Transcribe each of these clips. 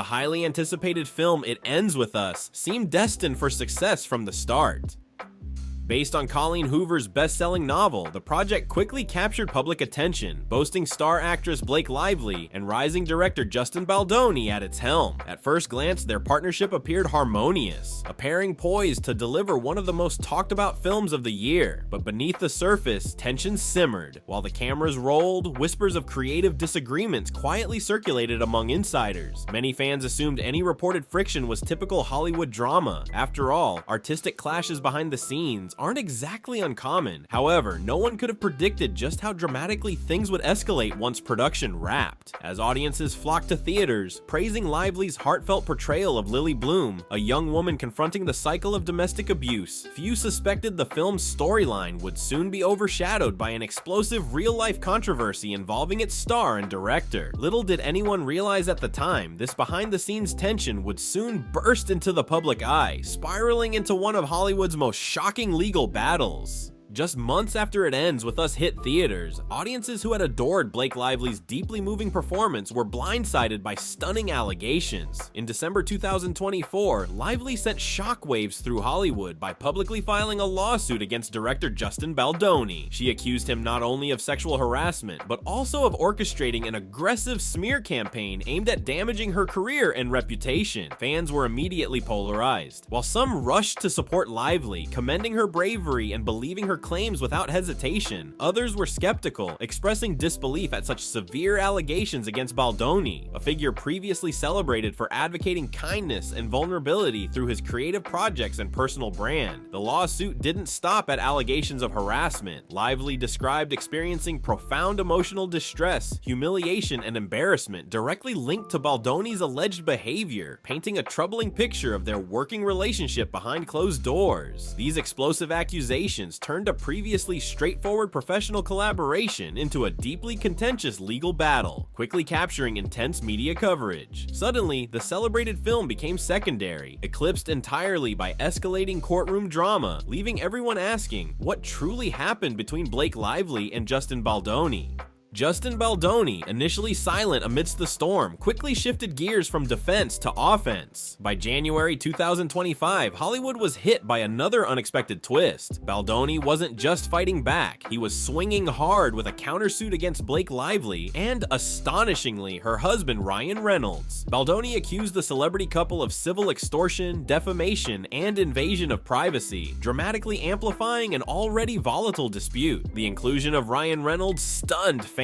The highly anticipated film It Ends With Us seemed destined for success from the start. Based on Colleen Hoover's best-selling novel, the project quickly captured public attention, boasting star actress Blake Lively and rising director Justin Baldoni at its helm. At first glance, their partnership appeared harmonious, a pairing poised to deliver one of the most talked-about films of the year. But beneath the surface, tension simmered. While the cameras rolled, whispers of creative disagreements quietly circulated among insiders. Many fans assumed any reported friction was typical Hollywood drama. After all, artistic clashes behind the scenes aren't exactly uncommon. However, no one could have predicted just how dramatically things would escalate once production wrapped. As audiences flocked to theaters, praising Lively's heartfelt portrayal of Lily Bloom, a young woman confronting the cycle of domestic abuse, few suspected the film's storyline would soon be overshadowed by an explosive real-life controversy involving its star and director. Little did anyone realize at the time, this behind-the-scenes tension would soon burst into the public eye, spiraling into one of Hollywood's most shocking legal battles. Just months after It Ends With Us hit theaters, audiences who had adored Blake Lively's deeply moving performance were blindsided by stunning allegations. In December 2024, Lively sent shockwaves through Hollywood by publicly filing a lawsuit against director Justin Baldoni. She accused him not only of sexual harassment, but also of orchestrating an aggressive smear campaign aimed at damaging her career and reputation. Fans were immediately polarized. While some rushed to support Lively, commending her bravery and believing her claims without hesitation, others were skeptical, expressing disbelief at such severe allegations against Baldoni, a figure previously celebrated for advocating kindness and vulnerability through his creative projects and personal brand. The lawsuit didn't stop at allegations of harassment. Lively described experiencing profound emotional distress, humiliation, and embarrassment directly linked to Baldoni's alleged behavior, painting a troubling picture of their working relationship behind closed doors. These explosive accusations turned a previously straightforward professional collaboration into a deeply contentious legal battle, quickly capturing intense media coverage. Suddenly, the celebrated film became secondary, eclipsed entirely by escalating courtroom drama, leaving everyone asking what truly happened between Blake Lively and Justin Baldoni. Justin Baldoni, initially silent amidst the storm, quickly shifted gears from defense to offense. By January 2025, Hollywood was hit by another unexpected twist. Baldoni wasn't just fighting back, he was swinging hard with a countersuit against Blake Lively and, astonishingly, her husband Ryan Reynolds. Baldoni accused the celebrity couple of civil extortion, defamation, and invasion of privacy, dramatically amplifying an already volatile dispute. The inclusion of Ryan Reynolds stunned fans.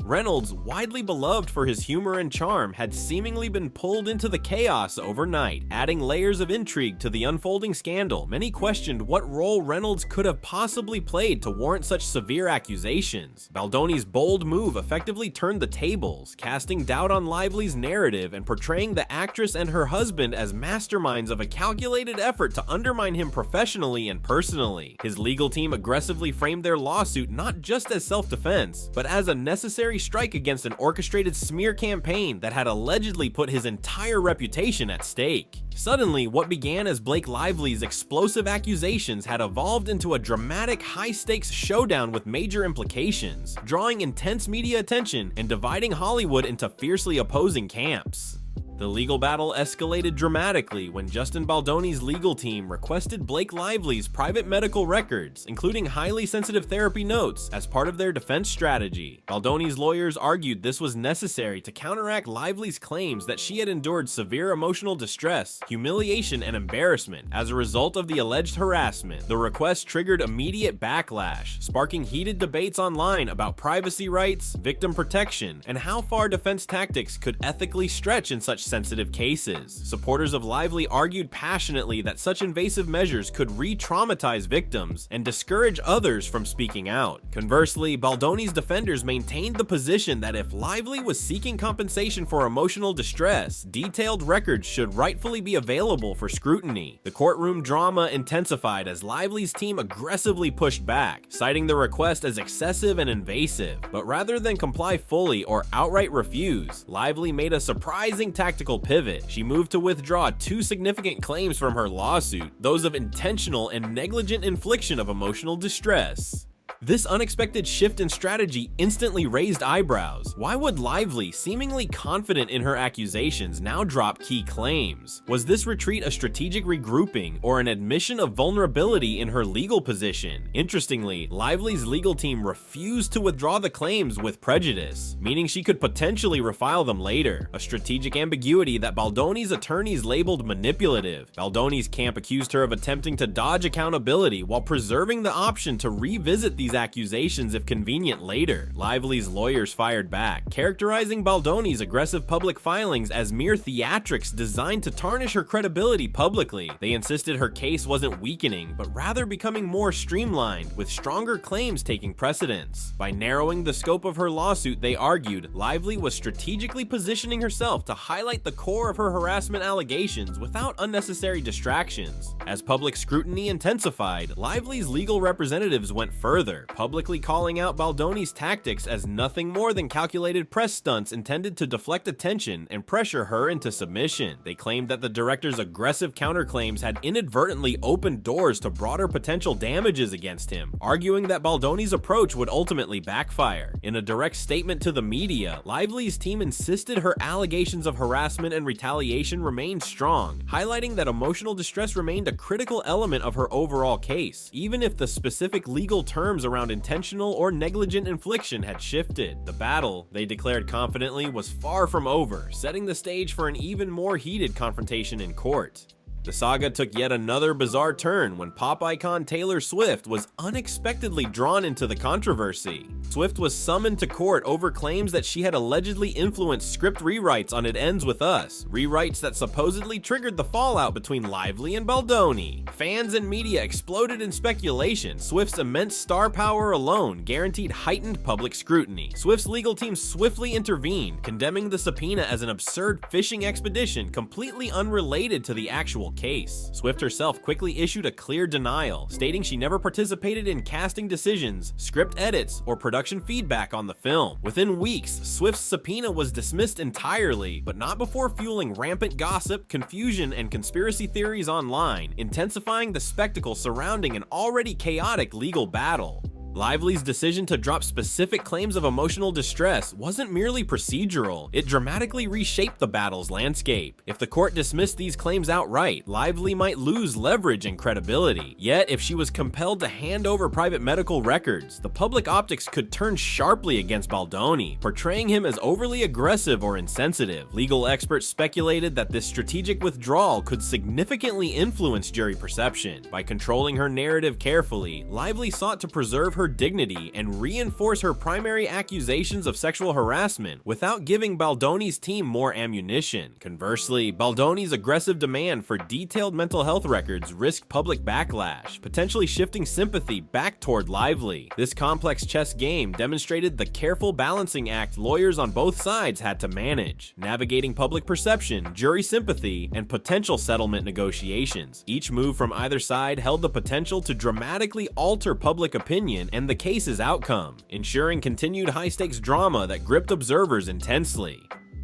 Reynolds, widely beloved for his humor and charm, had seemingly been pulled into the chaos overnight, adding layers of intrigue to the unfolding scandal. Many questioned what role Reynolds could have possibly played to warrant such severe accusations. Baldoni's bold move effectively turned the tables, casting doubt on Lively's narrative and portraying the actress and her husband as masterminds of a calculated effort to undermine him professionally and personally. His legal team aggressively framed their lawsuit not just as self-defense, but as a necessary strike against an orchestrated smear campaign that had allegedly put his entire reputation at stake. Suddenly, what began as Blake Lively's explosive accusations had evolved into a dramatic, high-stakes showdown with major implications, drawing intense media attention and dividing Hollywood into fiercely opposing camps. The legal battle escalated dramatically when Justin Baldoni's legal team requested Blake Lively's private medical records, including highly sensitive therapy notes, as part of their defense strategy. Baldoni's lawyers argued this was necessary to counteract Lively's claims that she had endured severe emotional distress, humiliation, and embarrassment as a result of the alleged harassment. The request triggered immediate backlash, sparking heated debates online about privacy rights, victim protection, and how far defense tactics could ethically stretch in such sensitive cases. Supporters of Lively argued passionately that such invasive measures could re-traumatize victims and discourage others from speaking out. Conversely, Baldoni's defenders maintained the position that if Lively was seeking compensation for emotional distress, detailed records should rightfully be available for scrutiny. The courtroom drama intensified as Lively's team aggressively pushed back, citing the request as excessive and invasive. But rather than comply fully or outright refuse, Lively made a surprising tactical pivot. She moved to withdraw two significant claims from her lawsuit, those of intentional and negligent infliction of emotional distress. This unexpected shift in strategy instantly raised eyebrows. Why would Lively, seemingly confident in her accusations, now drop key claims? Was this retreat a strategic regrouping or an admission of vulnerability in her legal position? Interestingly, Lively's legal team refused to withdraw the claims with prejudice, meaning she could potentially refile them later, a strategic ambiguity that Baldoni's attorneys labeled manipulative. Baldoni's camp accused her of attempting to dodge accountability while preserving the option to revisit these accusations if convenient later. Lively's lawyers fired back, characterizing Baldoni's aggressive public filings as mere theatrics designed to tarnish her credibility publicly. They insisted her case wasn't weakening, but rather becoming more streamlined, with stronger claims taking precedence. By narrowing the scope of her lawsuit, they argued Lively was strategically positioning herself to highlight the core of her harassment allegations without unnecessary distractions. As public scrutiny intensified, Lively's legal representatives went further, publicly calling out Baldoni's tactics as nothing more than calculated press stunts intended to deflect attention and pressure her into submission. They claimed that the director's aggressive counterclaims had inadvertently opened doors to broader potential damages against him, arguing that Baldoni's approach would ultimately backfire. In a direct statement to the media, Lively's team insisted her allegations of harassment and retaliation remained strong, highlighting that emotional distress remained a critical element of her overall case, even if the specific legal terms around intentional or negligent infliction had shifted. The battle, they declared confidently, was far from over, setting the stage for an even more heated confrontation in court. The saga took yet another bizarre turn when pop icon Taylor Swift was unexpectedly drawn into the controversy. Swift was summoned to court over claims that she had allegedly influenced script rewrites on It Ends With Us, rewrites that supposedly triggered the fallout between Lively and Baldoni. Fans and media exploded in speculation. Swift's immense star power alone guaranteed heightened public scrutiny. Swift's legal team swiftly intervened, condemning the subpoena as an absurd fishing expedition completely unrelated to the actual case. Swift herself quickly issued a clear denial, stating she never participated in casting decisions, script edits, or production feedback on the film. Within weeks, Swift's subpoena was dismissed entirely, but not before fueling rampant gossip, confusion, and conspiracy theories online, intensifying the spectacle surrounding an already chaotic legal battle. Lively's decision to drop specific claims of emotional distress wasn't merely procedural, it dramatically reshaped the battle's landscape. If the court dismissed these claims outright, Lively might lose leverage and credibility. Yet, if she was compelled to hand over private medical records, the public optics could turn sharply against Baldoni, portraying him as overly aggressive or insensitive. Legal experts speculated that this strategic withdrawal could significantly influence jury perception. By controlling her narrative carefully, Lively sought to preserve her dignity and reinforce her primary accusations of sexual harassment without giving Baldoni's team more ammunition. Conversely, Baldoni's aggressive demand for detailed mental health records risked public backlash, potentially shifting sympathy back toward Lively. This complex chess game demonstrated the careful balancing act lawyers on both sides had to manage, navigating public perception, jury sympathy, and potential settlement negotiations. Each move from either side held the potential to dramatically alter public opinion and the case's outcome, ensuring continued high-stakes drama that gripped observers intensely.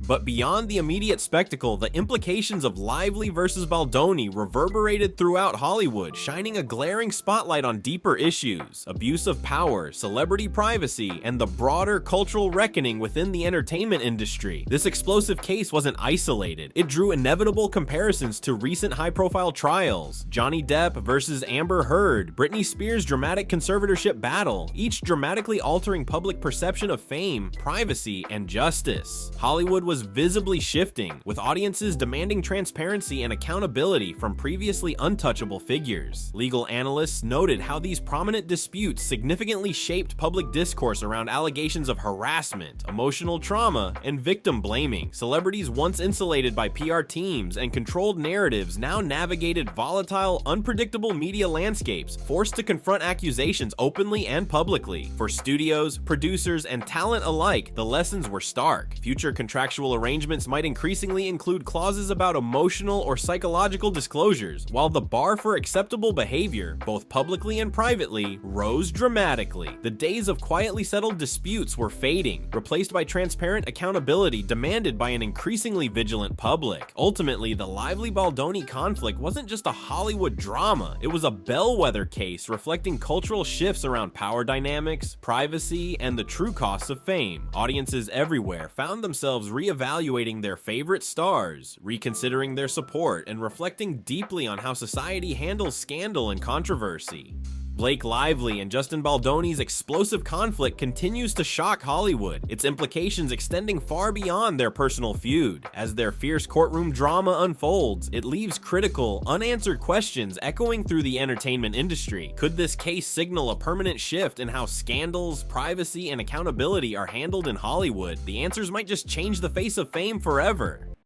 But beyond the immediate spectacle, the implications of Lively versus Baldoni reverberated throughout Hollywood, shining a glaring spotlight on deeper issues: abuse of power, celebrity privacy, and the broader cultural reckoning within the entertainment industry. This explosive case wasn't isolated. It drew inevitable comparisons to recent high-profile trials: Johnny Depp versus Amber Heard, Britney Spears' dramatic conservatorship battle, each dramatically altering public perception of fame, privacy, and justice. Hollywood was visibly shifting, with audiences demanding transparency and accountability from previously untouchable figures. Legal analysts noted how these prominent disputes significantly shaped public discourse around allegations of harassment, emotional trauma, and victim blaming. Celebrities once insulated by PR teams and controlled narratives now navigated volatile, unpredictable media landscapes, forced to confront accusations openly and publicly. For studios, producers, and talent alike, the lessons were stark. Future contractual Contractual arrangements might increasingly include clauses about emotional or psychological disclosures, while the bar for acceptable behavior, both publicly and privately, rose dramatically. The days of quietly settled disputes were fading, replaced by transparent accountability demanded by an increasingly vigilant public. Ultimately, the Lively Baldoni conflict wasn't just a Hollywood drama, it was a bellwether case reflecting cultural shifts around power dynamics, privacy, and the true costs of fame. Audiences everywhere found themselves reevaluating their favorite stars, reconsidering their support, and reflecting deeply on how society handles scandal and controversy. Blake Lively and Justin Baldoni's explosive conflict continues to shock Hollywood, its implications extending far beyond their personal feud. As their fierce courtroom drama unfolds, it leaves critical, unanswered questions echoing through the entertainment industry. Could this case signal a permanent shift in how scandals, privacy, and accountability are handled in Hollywood? The answers might just change the face of fame forever.